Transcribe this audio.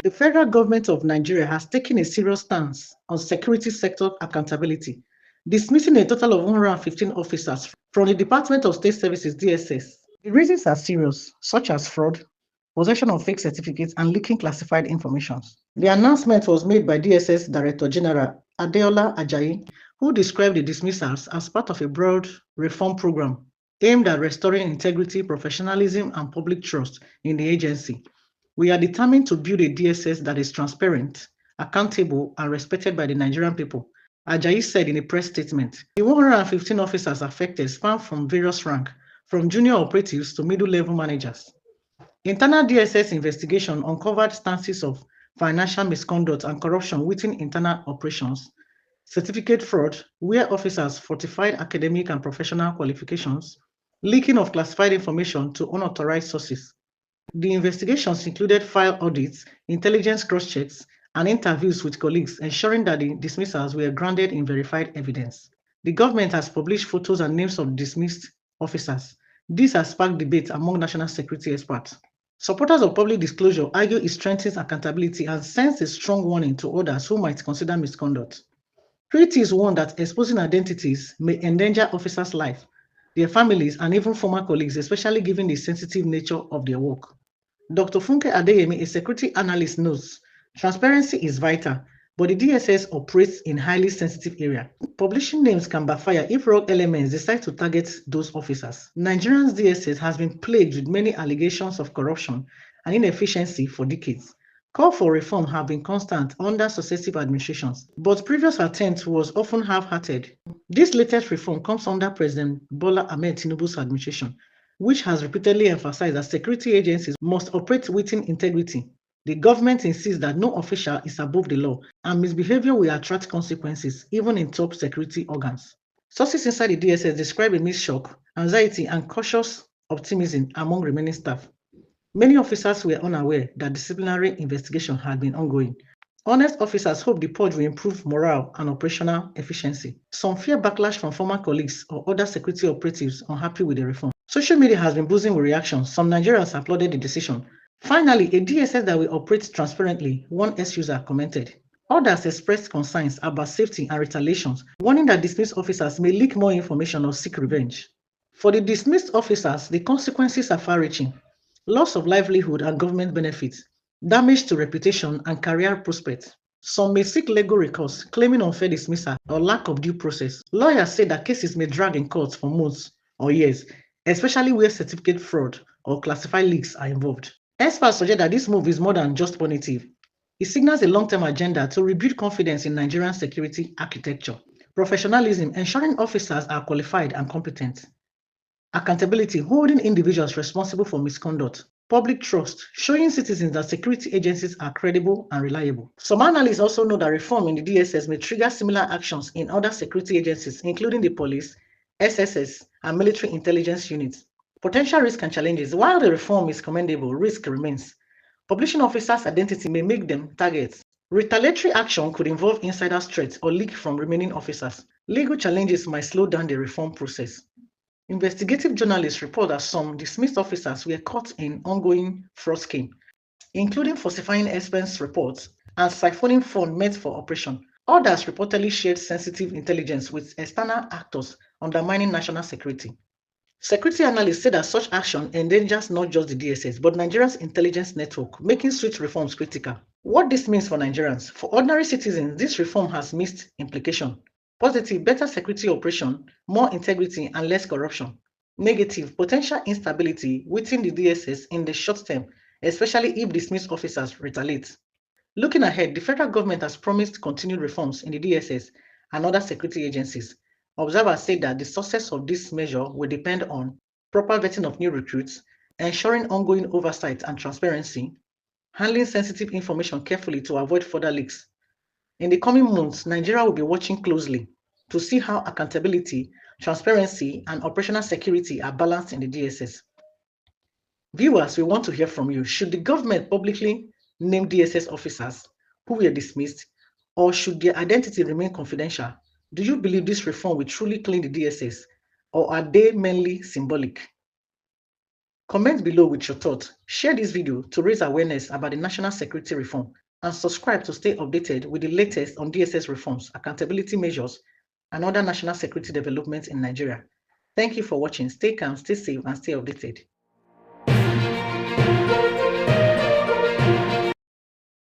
The federal government of Nigeria has taken a serious stance on security sector accountability, dismissing a total of 115 officers from the Department of State Services (DSS). The reasons are serious, such as fraud, possession of fake certificates, and leaking classified information. The announcement was made by DSS Director General Adeola Ajayi, who described the dismissals as part of a broad reform program aimed at restoring integrity, professionalism, and public trust in the agency. We are determined to build a DSS that is transparent, accountable, and respected by the Nigerian people, Ajayi said in a press statement. The 115 officers affected span from various ranks, from junior operatives to middle-level managers. Internal DSS investigation uncovered stances of financial misconduct and corruption within internal operations, certificate fraud, where officers falsified academic and professional qualifications, leaking of classified information to unauthorized sources. The investigations included file audits, intelligence cross-checks, and interviews with colleagues, ensuring that the dismissals were grounded in verified evidence. The government has published photos and names of dismissed officers. This has sparked debate among national security experts. Supporters of public disclosure argue it strengthens accountability and sends a strong warning to others who might consider misconduct. Critics warn that exposing identities may endanger officers' lives, their families, and even former colleagues, especially given the sensitive nature of their work. Dr. Funke Adeyemi, a security analyst, notes transparency is vital, but the DSS operates in highly sensitive area. Publishing names can backfire if rogue elements decide to target those officers. Nigeria's DSS has been plagued with many allegations of corruption and inefficiency for decades. Calls for reform have been constant under successive administrations, but previous attempts was often half-hearted. This latest reform comes under President Bola Ahmed Tinubu's administration, which has repeatedly emphasized that security agencies must operate within integrity. The government insists that no official is above the law, and misbehavior will attract consequences, even in top security organs. Sources inside the DSS describe a mixed shock, anxiety, and cautious optimism among remaining staff. Many officers were unaware that disciplinary investigation had been ongoing. Honest officers hope the purge will improve morale and operational efficiency. Some fear backlash from former colleagues or other security operatives unhappy with the reform. Social media has been buzzing with reactions. Some Nigerians applauded the decision. Finally, a DSS that will operate transparently, one S-user commented. Others expressed concerns about safety and retaliations, warning that dismissed officers may leak more information or seek revenge. For the dismissed officers, the consequences are far-reaching. Loss of livelihood and government benefits, damage to reputation and career prospects. Some may seek legal recourse, claiming unfair dismissal or lack of due process. Lawyers say that cases may drag in court for months or years, especially where certificate fraud or classified leaks are involved. Experts suggest that this move is more than just punitive. It signals a long-term agenda to rebuild confidence in Nigerian security architecture, professionalism, ensuring officers are qualified and competent, accountability, holding individuals responsible for misconduct, public trust, showing citizens that security agencies are credible and reliable. Some analysts also know that reform in the DSS may trigger similar actions in other security agencies, including the police, SSS, and military intelligence units. Potential risks and challenges. While the reform is commendable, risk remains. Publishing officers' identity may make them targets. Retaliatory action could involve insider threats or leak from remaining officers. Legal challenges might slow down the reform process. Investigative journalists report that some dismissed officers were caught in ongoing fraud scheme, including falsifying expense reports and siphoning funds meant for operation. Others reportedly shared sensitive intelligence with external actors, undermining national security. Security analysts say that such action endangers not just the DSS, but Nigeria's intelligence network, making swift reforms critical. What this means for Nigerians? For ordinary citizens, this reform has mixed implications. Positive, better security operation, more integrity, and less corruption. Negative, potential instability within the DSS in the short term, especially if dismissed officers retaliate. Looking ahead, the federal government has promised continued reforms in the DSS and other security agencies. Observers say that the success of this measure will depend on proper vetting of new recruits, ensuring ongoing oversight and transparency, handling sensitive information carefully to avoid further leaks. In the coming months, Nigeria will be watching closely to see how accountability, transparency, and operational security are balanced in the DSS. Viewers, we want to hear from you. Should the government publicly name DSS officers who were dismissed, or should their identity remain confidential? Do you believe this reform will truly clean the DSS, or are they mainly symbolic? Comment below with your thoughts. Share this video to raise awareness about the national security reform and subscribe to stay updated with the latest on DSS reforms, accountability measures, and other national security developments in Nigeria. Thank you for watching. Stay calm, stay safe, and stay updated.